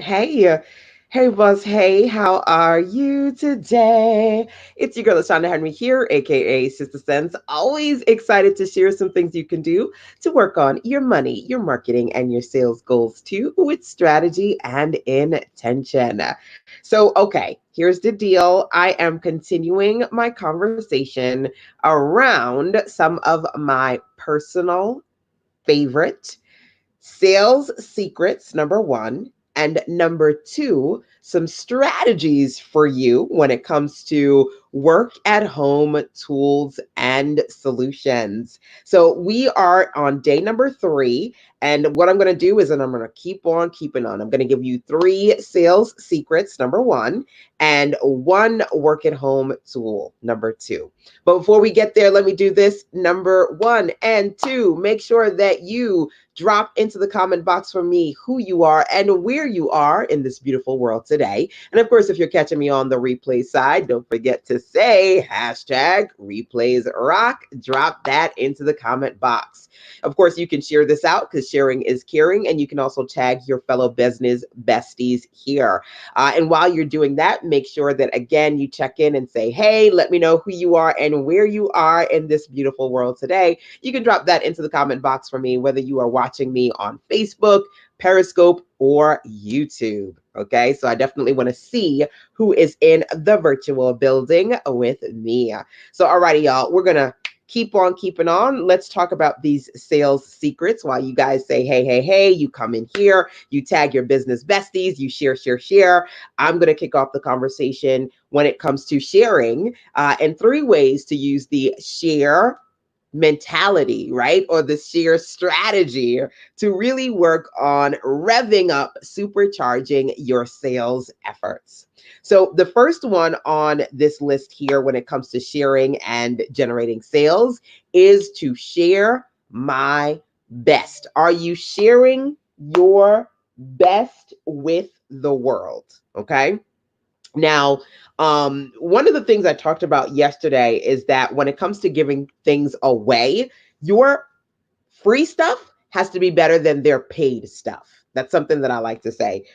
Hey, hey, boss. Hey, how are you today? It's your girl, Lashonda Henry here, aka Sister Sense. Always excited to share some things you can do to work on your money, your marketing, and your sales goals too, with strategy and intention. So, here's the deal. I am continuing my conversation around some of my personal favorite sales secrets, number one. And number two, some strategies for you when it comes to work at home tools and solutions. So we are on day number three. And what I'm going to do is, and I'm going to keep on keeping on. I'm going to give you three sales secrets, number one, and one work at home tool, number two. But before we get there, let me do this. Number one and two, make sure that you drop into the comment box for me who you are and where you are in this beautiful world today. And of course, if you're catching me on the replay side, don't forget to say hashtag replays rock. Drop that into the comment box. Of course, you can share this out because sharing is caring, and you can also tag your fellow business besties here. And while you're doing that, make sure that again you check in and say, hey, let me know who you are and where you are in this beautiful world today. You can drop that into the comment box for me, whether you are watching me on Facebook, Periscope, or YouTube. Okay, so I definitely want to see who is in the virtual building with me. So, alrighty, y'all, we're gonna keep on keeping on. Let's talk about these sales secrets while you guys say, hey, hey, hey, you come in here, you tag your business besties, you share, share, share. I'm going to kick off the conversation when it comes to sharing and three ways to use the share mentality, right? Or the sheer strategy to really work on revving up, supercharging your sales efforts. So, the first one on this list here when it comes to sharing and generating sales is to share my best. Are you sharing your best with the world? Okay. Now, one of the things I talked about yesterday is that when it comes to giving things away, your free stuff has to be better than their paid stuff. That's something that I like to say.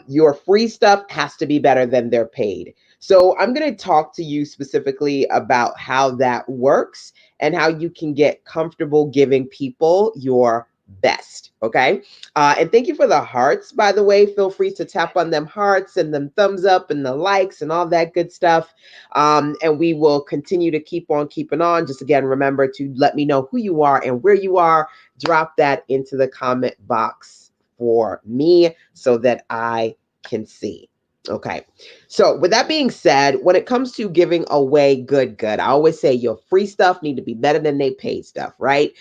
Your free stuff has to be better than their paid. So I'm going to talk to you specifically about how that works and how you can get comfortable giving people your best. Okay. And thank you for the hearts, by the way. Feel free to tap on them hearts and them thumbs up and the likes and all that good stuff. And we will continue to keep on keeping on. Just again, remember to let me know who you are and where you are. Drop that into the comment box for me so that I can see. Okay. So with that being said, when it comes to giving away good, I always say your free stuff need to be better than they paid stuff, right?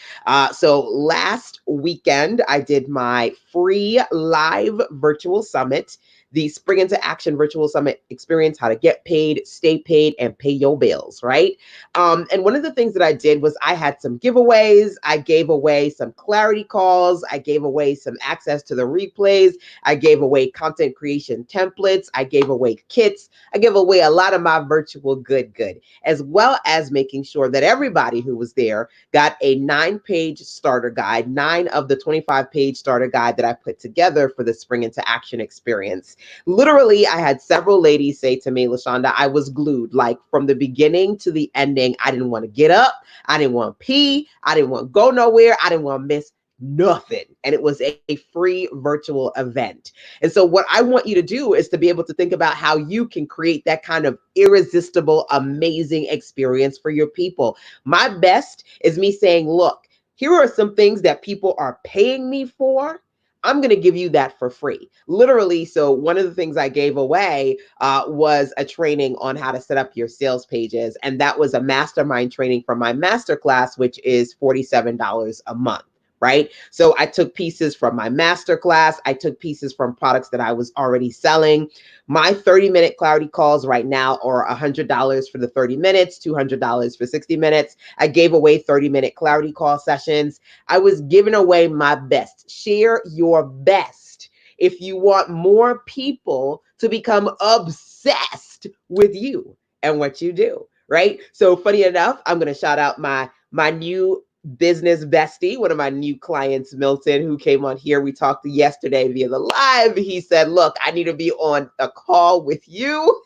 So last weekend, I did my free live virtual summit, the Spring into Action Virtual Summit Experience, how to get paid, stay paid, and pay your bills, right? And one of the things that I did was I had some giveaways. I gave away some clarity calls. I gave away some access to the replays. I gave away content creation templates. I gave away kits. I gave away a lot of my virtual good, as well as making sure that everybody who was there got a 9-page starter guide, 9 of the 25-page starter guide that I put together for the Spring into Action experience. Literally, I had several ladies say to me, Lashonda, I was glued, like from the beginning to the ending. I didn't want to get up. I didn't want to pee. I didn't want to go nowhere. I didn't want to miss nothing. And it was a free virtual event. And so, what I want you to do is to be able to think about how you can create that kind of irresistible, amazing experience for your people. My best is me saying, look, here are some things that people are paying me for. I'm going to give you that for free. Literally. So, one of the things I gave away was a training on how to set up your sales pages. And that was a mastermind training from my masterclass, which is $47 a month. Right. So I took pieces from my masterclass. I took pieces from products that I was already selling. My 30-minute clarity calls right now are $100 for the 30 minutes, $200 for 60 minutes. I gave away 30-minute clarity call sessions. I was giving away my best. Share your best if you want more people to become obsessed with you and what you do. Right. So funny enough, I'm going to shout out my new business bestie, one of my new clients, Milton, who came on here. We talked yesterday via the live. He said, look, I need to be on a call with you.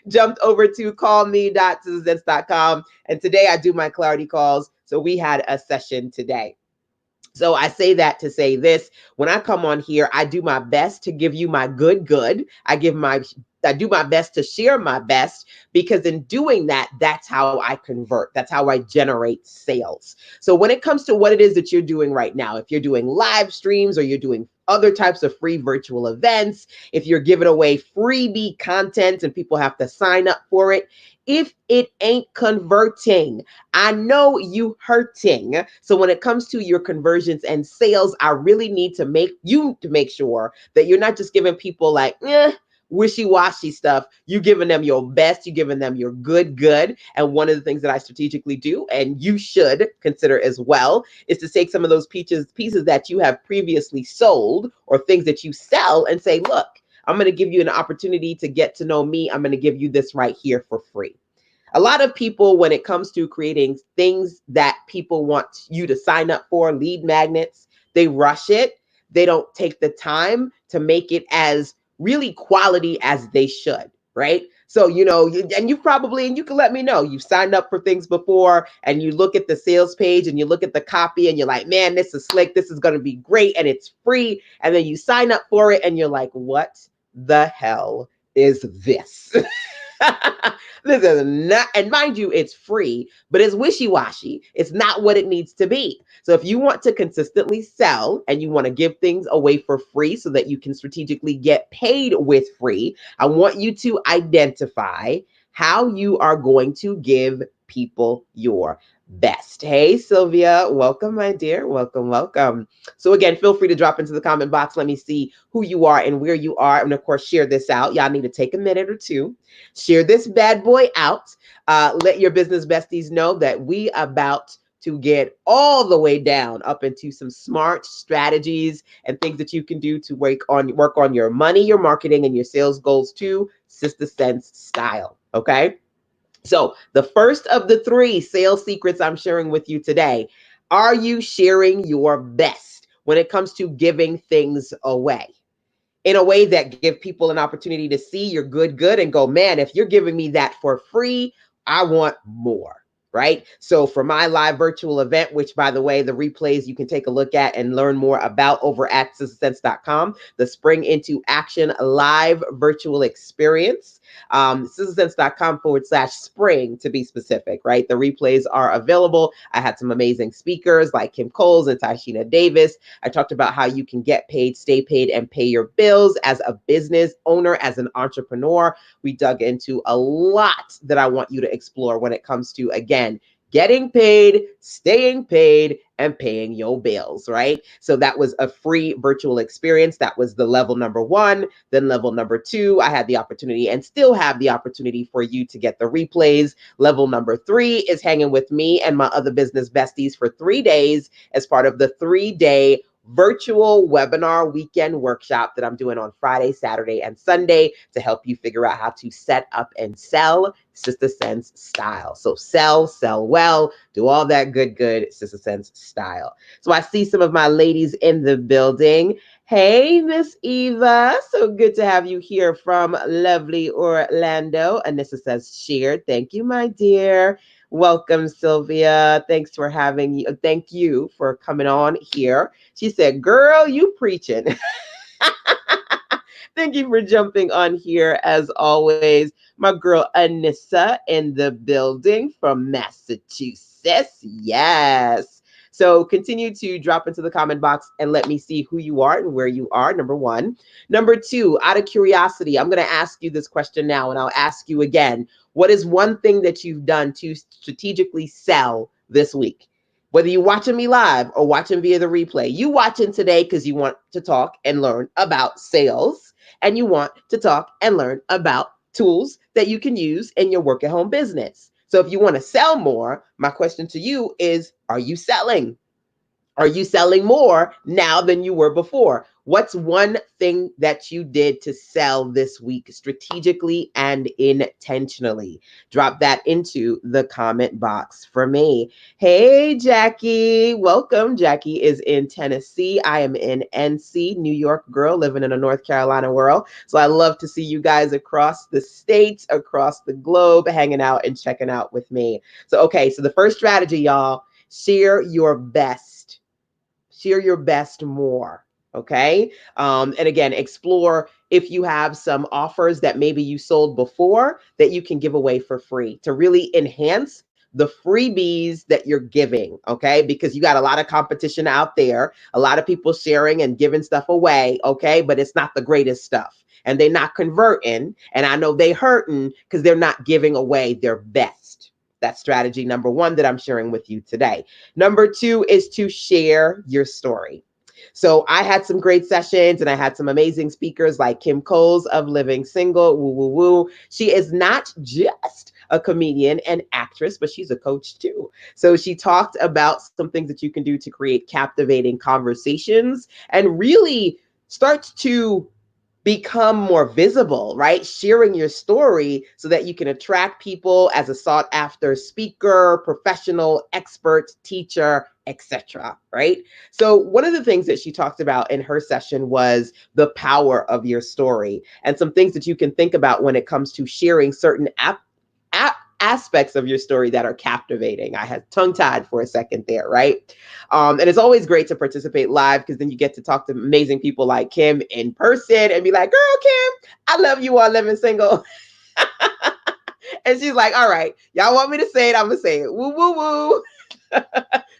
Jumped over to callme.citizens.com. And today I do my clarity calls. So we had a session today. So I say that to say this: when I come on here, I do my best to give you my good. I do my best to share my best, because in doing that, that's how I convert. That's how I generate sales. So when it comes to what it is that you're doing right now, if you're doing live streams or you're doing other types of free virtual events, if you're giving away freebie content and people have to sign up for it, if it ain't converting, I know you hurting. So when it comes to your conversions and sales, I really need to make sure that you're not just giving people like, wishy-washy stuff. You giving them your best, you giving them your good. And one of the things that I strategically do, and you should consider as well, is to take some of those pieces that you have previously sold or things that you sell and say, look, I'm going to give you an opportunity to get to know me. I'm going to give you this right here for free. A lot of people, when it comes to creating things that people want you to sign up for, lead magnets, they rush it. They don't take the time to make it as really quality as they should, right? So, and you can let me know, you've signed up for things before and you look at the sales page and you look at the copy and you're like, man, this is slick. This is going to be great. And it's free. And then you sign up for it and you're like, what the hell is this? This is not, and mind you, it's free, but it's wishy-washy. It's not what it needs to be. So if you want to consistently sell and you want to give things away for free so that you can strategically get paid with free, I want you to identify how you are going to give people your best. Hey, Sylvia, welcome, my dear. Welcome. So again, feel free to drop into the comment box. Let me see who you are and where you are. And of course, share this out. Y'all need to take a minute or two. Share this bad boy out. Let your business besties know that we about to get all the way down up into some smart strategies and things that you can do to work on your money, your marketing, and your sales goals too, Sister Sense style. Okay. So the first of the 3 sales secrets I'm sharing with you today: are you sharing your best when it comes to giving things away in a way that give people an opportunity to see your good and go, man, if you're giving me that for free, I want more. Right? So for my live virtual event, which by the way, the replays you can take a look at and learn more about over at sistersense.com, the Spring into Action live virtual experience, sistersense.com/spring to be specific, right? The replays are available. I had some amazing speakers like Kim Coles and Tashina Davis. I talked about how you can get paid, stay paid, and pay your bills as a business owner, as an entrepreneur. We dug into a lot that I want you to explore when it comes to, again, getting paid, staying paid, and paying your bills, right? So that was a free virtual experience. That was the level number 1. Then level number 2, I had the opportunity and still have the opportunity for you to get the replays. Level number 3 is hanging with me and my other business besties for 3 days as part of the 3-day virtual webinar weekend workshop that I'm doing on Friday, Saturday, and Sunday to help you figure out how to set up and sell Sister Sense style. So sell well, do all that good Sister Sense style. So I see some of my ladies in the building. Hey, Miss Eva. So good to have you here from lovely Orlando. Anissa says shared. Thank you, my dear. Welcome, Sylvia. Thanks for having you. Thank you for coming on here. She said, girl, you preaching. Thank you for jumping on here as always. My girl Anissa in the building from Massachusetts. Yes. So continue to drop into the comment box and let me see who you are and where you are, number 1. Number 2, out of curiosity, I'm going to ask you this question now, and I'll ask you again. What is one thing that you've done to strategically sell this week? Whether you're watching me live or watching via the replay, you watching today because you want to talk and learn about sales, and you want to talk and learn about tools that you can use in your work at home business. So if you want to sell more, my question to you is, are you selling? Are you selling more now than you were before? What's one thing that you did to sell this week strategically and intentionally? Drop that into the comment box for me. Hey, Jackie. Welcome. Jackie is in Tennessee. I am in NC, New York girl, living in a North Carolina world. So I love to see you guys across the states, across the globe, hanging out and checking out with me. So, okay. So the first strategy, y'all, share your best. Share your best more. Okay. And again, explore if you have some offers that maybe you sold before that you can give away for free to really enhance the freebies that you're giving. Okay. Because you got a lot of competition out there, a lot of people sharing and giving stuff away. Okay. But it's not the greatest stuff and they're not converting. And I know they hurting because they're not giving away their best. That's strategy number one that I'm sharing with you today. Number two is to share your story. So I had some great sessions and I had some amazing speakers like Kim Coles of Living Single. Woo, woo, woo. She is not just a comedian and actress, but she's a coach too. So she talked about some things that you can do to create captivating conversations and really start to become more visible, right? Sharing your story so that you can attract people as a sought after speaker, professional, expert, teacher, etc. Right? So one of the things that she talked about in her session was the power of your story and some things that you can think about when it comes to sharing certain aspects of your story that are captivating. I had tongue tied for a second there, right? And it's always great to participate live because then you get to talk to amazing people like Kim in person and be like, girl, Kim, I love you on Living Single. And she's like, all right, y'all want me to say it? I'm going to say it. Woo, woo, woo.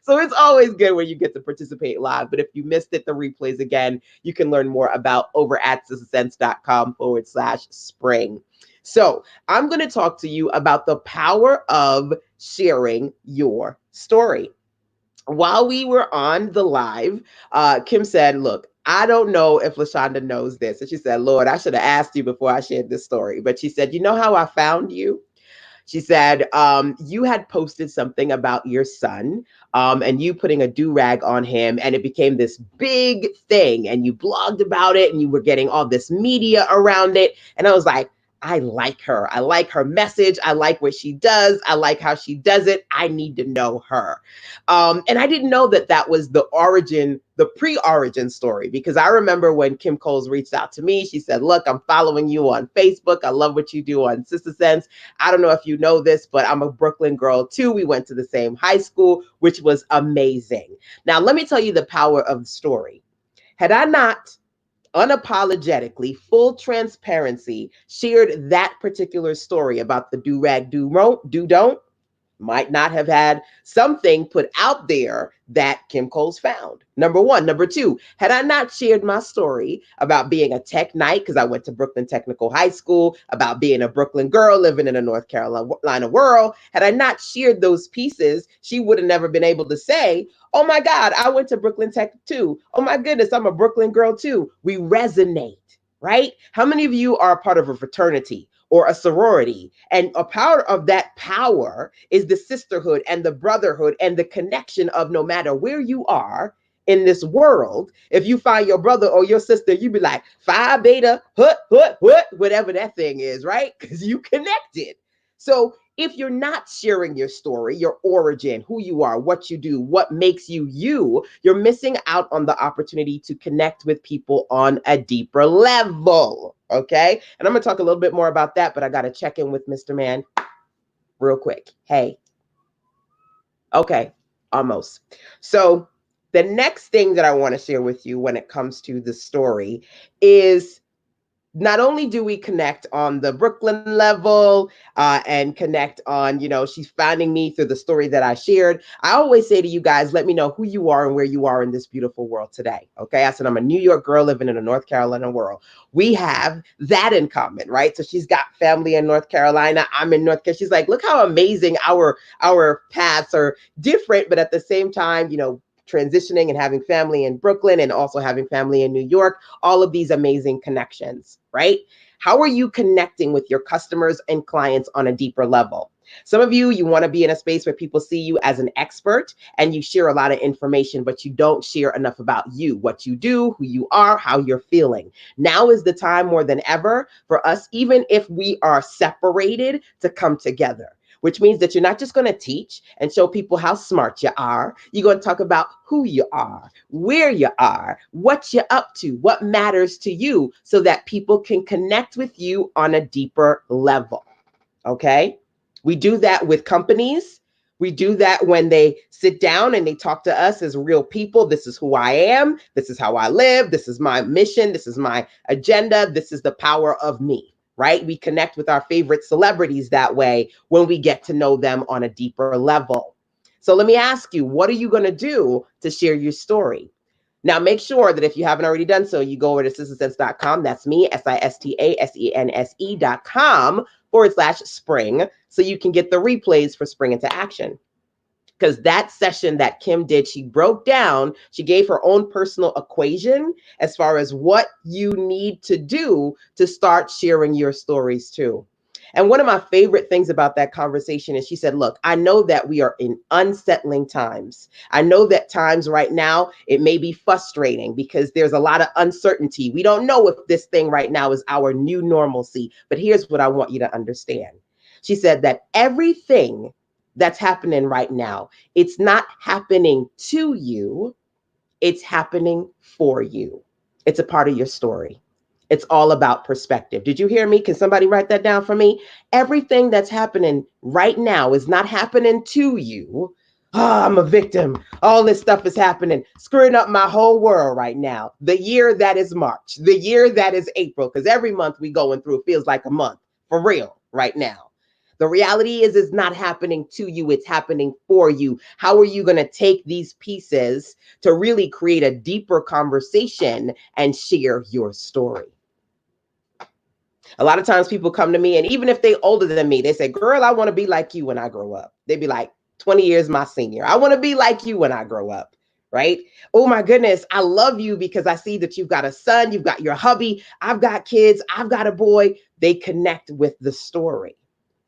So it's always good when you get to participate live. But if you missed it, the replays again, you can learn more about over at sistasense.com/spring. So I'm going to talk to you about the power of sharing your story. While we were on the live, Kim said, look, I don't know if LaShonda knows this. And she said, Lord, I should have asked you before I shared this story. But she said, you know how I found you? She said, you had posted something about your son and you putting a do-rag on him, and it became this big thing. And you blogged about it and you were getting all this media around it. And I was like, I like her. I like her message. I like what she does. I like how she does it. I need to know her. And I didn't know that that was the origin, the pre-origin story, because I remember when Kim Coles reached out to me, she said, look, I'm following you on Facebook. I love what you do on Sister Sense. I don't know if you know this, but I'm a Brooklyn girl too. We went to the same high school, which was amazing. Now, let me tell you the power of the story. Had I not unapologetically, full transparency, shared that particular story about the do-rag, do-don't, might not have had something put out there that Kim Coles found. Number one. Number two, had I not shared my story about being a tech knight, because I went to Brooklyn Technical High School, about being a Brooklyn girl living in a North Carolina world, had I not shared those pieces, she would have never been able to say, oh my God, I went to Brooklyn Tech too. Oh my goodness, I'm a Brooklyn girl too. We resonate, right? How many of you are a part of a fraternity or a sorority? And a part of that power is the sisterhood and the brotherhood and the connection of no matter where you are in this world, if you find your brother or your sister, you be like, Phi Beta, whatever that thing is, right? Because you connected. So if you're not sharing your story, your origin, who you are, what you do, what makes you you, you're missing out on the opportunity to connect with people on a deeper level. Okay. And I'm going to talk a little bit more about that, but I got to check in with Mr. Man real quick. Hey. Okay. Almost. So the next thing that I want to share with you when it comes to the story is not only do we connect on the Brooklyn level and connect on, she's finding me through the story that I shared. I always say to you guys, let me know who you are and where you are in this beautiful world today. Okay. I said, I'm a New York girl living in a North Carolina world. We have that in common, right? So she's got family in North Carolina. I'm in North Carolina. She's like, look how amazing our paths are different, but at the same time, transitioning and having family in Brooklyn and also having family in New York, all of these amazing connections, right? How are you connecting with your customers and clients on a deeper level? Some of you want to be in a space where people see you as an expert and you share a lot of information, but you don't share enough about you, what you do, who you are, how you're feeling. Now is the time more than ever for us, even if we are separated, to come together, which means that you're not just going to teach and show people how smart you are. You're going to talk about who you are, where you are, what you're up to, what matters to you, so that people can connect with you on a deeper level. Okay? We do that with companies. We do that when they sit down and they talk to us as real people. This is who I am. This is how I live. This is my mission. This is my agenda. This is the power of me, right? We connect with our favorite celebrities that way when we get to know them on a deeper level. So let me ask you, what are you going to do to share your story? Now, make sure that if you haven't already done so, you go over to sistasense.com. That's me, sistasense.com/spring, so you can get the replays for Spring into Action. Because that session that Kim did, she broke down, she gave her own personal equation as far as what you need to do to start sharing your stories too. And one of my favorite things about that conversation is she said, look, I know that we are in unsettling times. I know that times right now, it may be frustrating because there's a lot of uncertainty. We don't know if this thing right now is our new normalcy. But here's what I want you to understand. She said that everything that's happening right now, it's not happening to you, it's happening for you. It's a part of your story. It's all about perspective. Did you hear me? Can somebody write that down for me? Everything that's happening right now is not happening to you. Oh, I'm a victim. All this stuff is happening, screwing up my whole world right now. The year that is March, the year that is April, because every month we going through, it feels like a month for real right now. The reality is it's not happening to you, it's happening for you. How are you going to take these pieces to really create a deeper conversation and share your story? A lot of times people come to me, and even if they're older than me, they say, girl, I want to be like you when I grow up. They'd be like 20 years my senior. I want to be like you when I grow up, right? Oh my goodness, I love you because I see that you've got a son, you've got your hubby, I've got kids, I've got a boy. They connect with the story.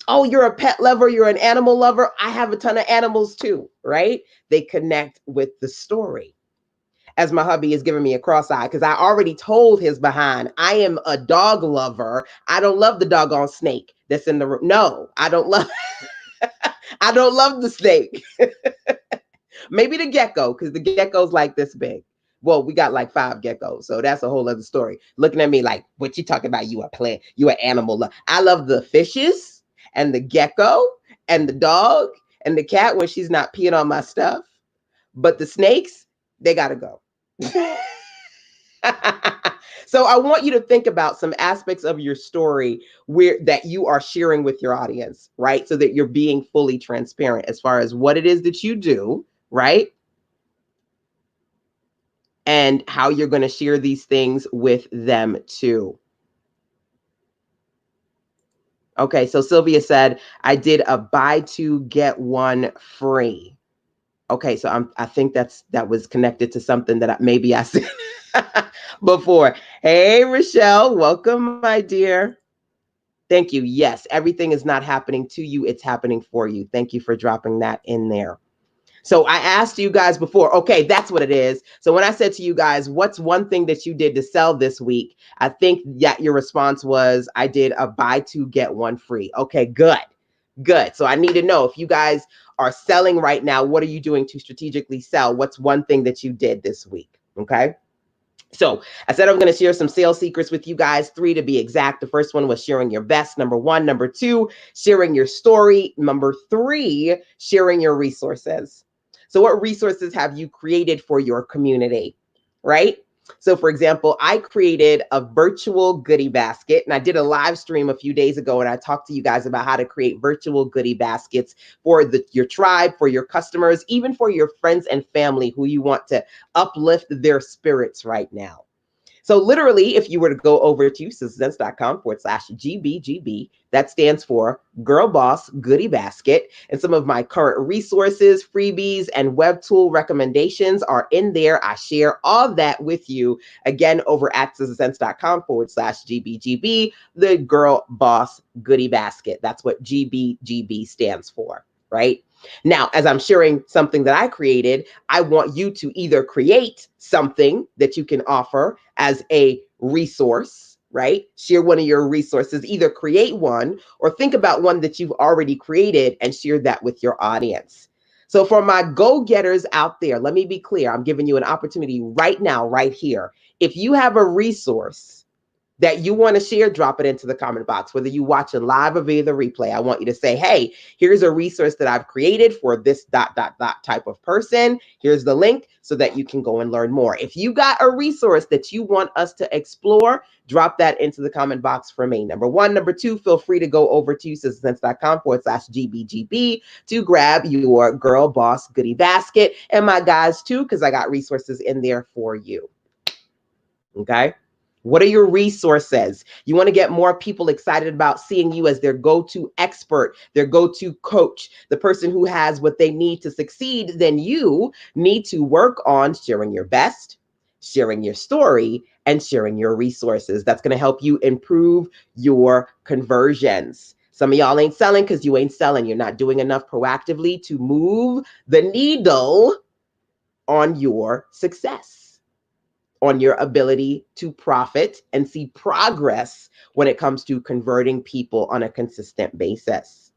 Oh, you're a pet lover, you're an animal lover. I have a ton of animals too, right? They connect with the story. As my hubby is giving me a cross eye because I already told his behind, I am a dog lover. I don't love the doggone snake that's in the room. No, I don't love I don't love the snake. Maybe the gecko, because the gecko's like this big. Well, we got like 5 geckos, so that's a whole other story. Looking at me like, what you talking about? You a plant, you an animal. I love the fishes and the gecko and the dog and the cat when she's not peeing on my stuff. But the snakes, they gotta go. So I want you to think about some aspects of your story where that you are sharing with your audience, right? So that you're being fully transparent as far as what it is that you do, right? And how you're going to share these things with them too. Okay, so Sylvia said, I did a buy two, get one free. Okay, so I think that was connected to something that maybe I said before. Hey, Rochelle, welcome, my dear. Thank you. Yes, everything is not happening to you, it's happening for you. Thank you for dropping that in there. So I asked you guys before, okay, that's what it is. So when I said to you guys, what's one thing that you did to sell this week? I think that your response was, I did a buy two, get one free. Okay, good. Good. So I need to know if you guys are selling right now, what are you doing to strategically sell? What's one thing that you did this week? Okay. So I said I'm going to share some sales secrets with you guys, 3 to be exact. The first one was sharing your best, number 1. Number 2, sharing your story. Number 3, sharing your resources. So what resources have you created for your community, right? So for example, I created a virtual goodie basket, and I did a live stream a few days ago, and I talked to you guys about how to create virtual goodie baskets for your tribe, for your customers, even for your friends and family who you want to uplift their spirits right now. So literally, if you were to go over to sistersense.com/GBGB, that stands for Girl Boss Goodie Basket. And some of my current resources, freebies, and web tool recommendations are in there. I share all that with you again over at sistersense.com/GBGB, the Girl Boss Goodie Basket. That's what GBGB stands for, right? Now, as I'm sharing something that I created, I want you to either create something that you can offer as a resource, right? Share one of your resources, either create one or think about one that you've already created and share that with your audience. So, for my go getters out there, let me be clear. I'm giving you an opportunity right now, right here. If you have a resource that you want to share, drop it into the comment box. Whether you watch it live or via the replay, I want you to say, hey, here's a resource that I've created for this ... type of person. Here's the link so that you can go and learn more. If you got a resource that you want us to explore, drop that into the comment box for me. Number one. Number two, feel free to go over to sistersense.com/GBGB to grab your Girl Boss Goodie Basket and my guys too, because I got resources in there for you. Okay. What are your resources? You want to get more people excited about seeing you as their go-to expert, their go-to coach, the person who has what they need to succeed. Then you need to work on sharing your best, sharing your story, and sharing your resources. That's going to help you improve your conversions. Some of y'all ain't selling because you ain't selling. You're not doing enough proactively to move the needle on your success, on your ability to profit and see progress when it comes to converting people on a consistent basis.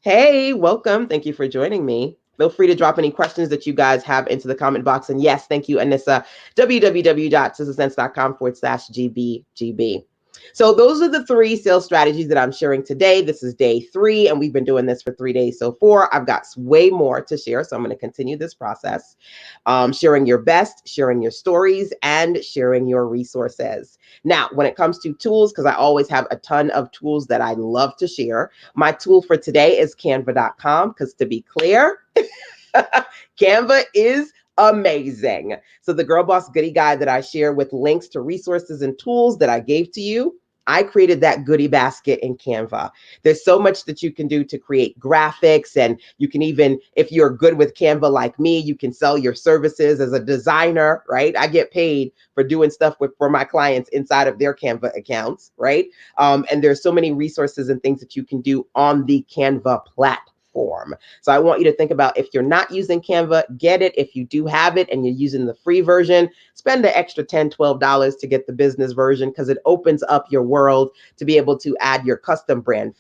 Hey, welcome. Thank you for joining me. Feel free to drop any questions that you guys have into the comment box. And yes, thank you, Anissa. www.sistersense.com/GBGB. So those are the 3 sales strategies that I'm sharing today. This is day 3, and we've been doing this for 3 days so far. I've got way more to share, so I'm going to continue this process. Sharing your best, sharing your stories, and sharing your resources. Now, when it comes to tools, because I always have a ton of tools that I love to share, my tool for today is canva.com, because to be clear, Canva is amazing. So the Girl Boss Goodie Guide that I share with links to resources and tools that I gave to you, I created that goodie basket in Canva. There's so much that you can do to create graphics, and you can even, if you're good with Canva like me, you can sell your services as a designer, right? I get paid for doing stuff for my clients inside of their Canva accounts, right? And there's so many resources and things that you can do on the Canva platform. So I want you to think about, if you're not using Canva, get it. If you do have it and you're using the free version, spend the extra $10, $12 to get the business version, because it opens up your world to be able to add your custom brand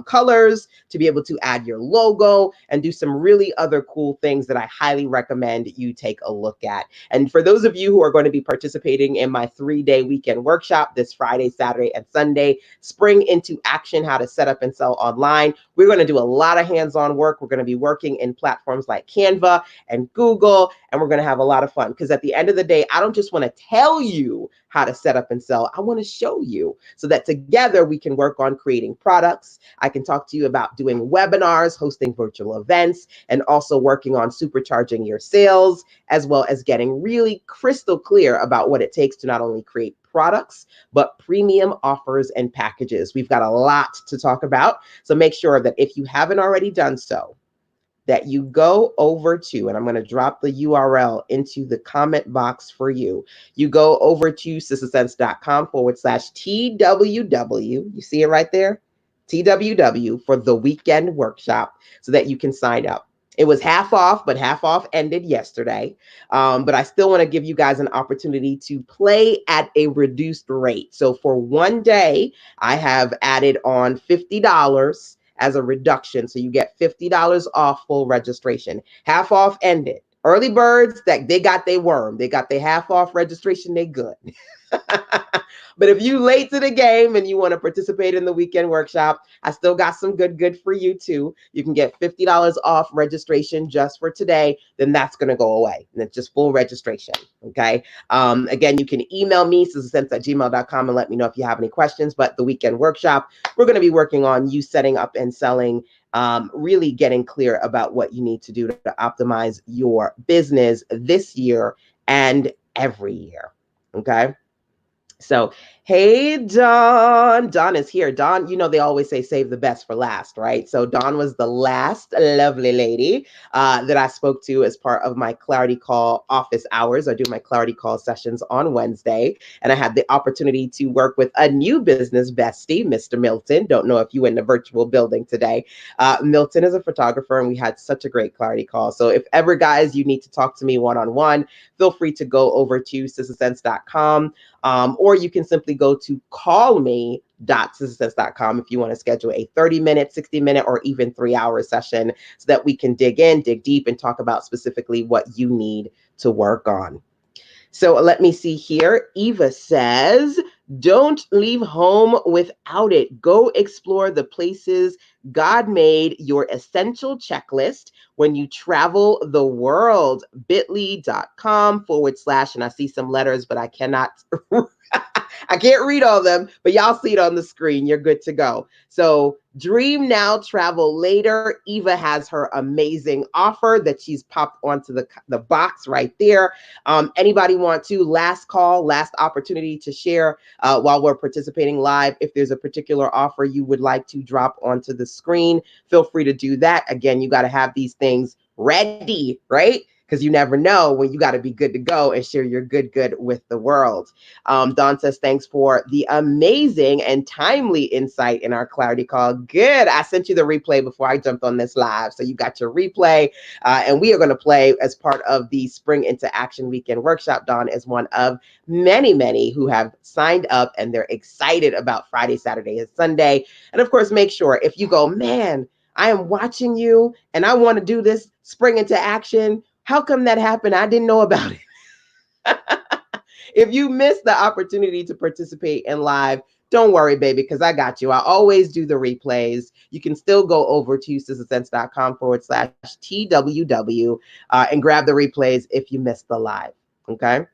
colors, to be able to add your logo, and do some really other cool things that I highly recommend you take a look at. And for those of you who are going to be participating in my 3-day weekend workshop this Friday, Saturday, and Sunday, Spring into Action, how to set up and sell online, we're going to do a lot of hands-on work. We're going to be working in platforms like Canva and Google, and we're going to have a lot of fun, because at the end of the day, I don't just want to tell you how to set up and sell. I want to show you, so that together we can work on creating products. I can talk to you about doing webinars, hosting virtual events, and also working on supercharging your sales, as well as getting really crystal clear about what it takes to not only create products, but premium offers and packages. We've got a lot to talk about. So make sure that if you haven't already done so, that you go over to, and I'm going to drop the URL into the comment box for you. You go over to sistersense.com/TWW. You see it right there? TWW for the weekend workshop, so that you can sign up. It was half off, but half off ended yesterday. But I still want to give you guys an opportunity to play at a reduced rate. So for one day, I have added on $50 as a reduction. So you get $50 off full registration. Half off ended. Early birds, that they got their worm. They got their half off registration. They good. But if you late to the game and you want to participate in the weekend workshop, I still got some good for you too. You can get $50 off registration just for today. Then that's going to go away. And it's just full registration. Okay. Again, you can email me, sistersense@gmail.com, and let me know if you have any questions. But the weekend workshop, we're going to be working on you setting up and selling, really getting clear about what you need to do to optimize your business this year and every year. Okay. So, hey, Dawn. Dawn is here. Dawn, they always say save the best for last, right? So, Dawn was the last lovely lady that I spoke to as part of my Clarity Call office hours. I do my Clarity Call sessions on Wednesday, and I had the opportunity to work with a new business bestie, Mr. Milton. Don't know if you in the virtual building today. Milton is a photographer, and we had such a great Clarity Call. So, if ever, guys, you need to talk to me one on one, feel free to go over to sistersense.com. Or you can simply go to callme.sistersense.com if you want to schedule a 30-minute, 60-minute, or even 3-hour session so that we can dig in, dig deep, and talk about specifically what you need to work on. So let me see here. Eva says, don't leave home without it. Go explore the places God made your essential checklist when you travel the world. bit.ly.com/, and I see some letters, but I cannot I can't read all of them, but y'all see it on the screen. You're good to go. So dream now, travel later. Eva has her amazing offer that she's popped onto the box right there. Anybody want to, last call, last opportunity to share while we're participating live. If there's a particular offer you would like to drop onto the screen, feel free to do that. Again, you got to have these things ready, right? Because you never know when you got to be good to go and share your good with the world. Don says, thanks for the amazing and timely insight in our Clarity Call. Good. I sent you the replay before I jumped on this live. So you got your replay. And we are going to play as part of the Spring into Action Weekend Workshop. Don is one of many who have signed up, and they're excited about Friday, Saturday, and Sunday. And of course, make sure if you go, man, I am watching you and I want to do this Spring into Action. How come that happened? I didn't know about it. If you missed the opportunity to participate in live, don't worry, baby, because I got you. I always do the replays. You can still go over to sistersense.com/TWW and grab the replays if you missed the live. Okay.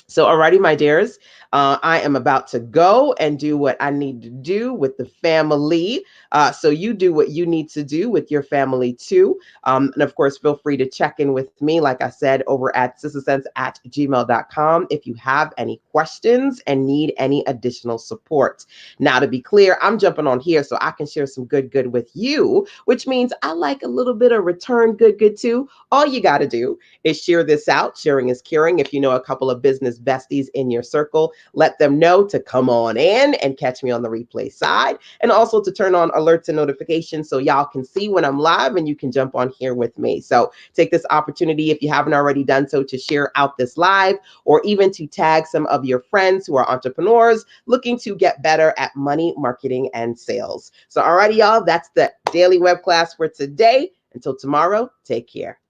So, alrighty, my dears, I am about to go and do what I need to do with the family. So you do what you need to do with your family too. And of course, feel free to check in with me, like I said, over at sistersense@gmail.com if you have any questions and need any additional support. Now, to be clear, I'm jumping on here so I can share some good with you, which means I like a little bit of return good too. All you got to do is share this out. Sharing is caring. If you know a couple of business besties in your circle, let them know to come on in and catch me on the replay side, and also to turn on alerts and notifications so y'all can see when I'm live and you can jump on here with me. So take this opportunity, if you haven't already done so, to share out this live, or even to tag some of your friends who are entrepreneurs looking to get better at money, marketing, and sales. So alrighty, y'all, that's the daily web class for today. Until tomorrow, take care.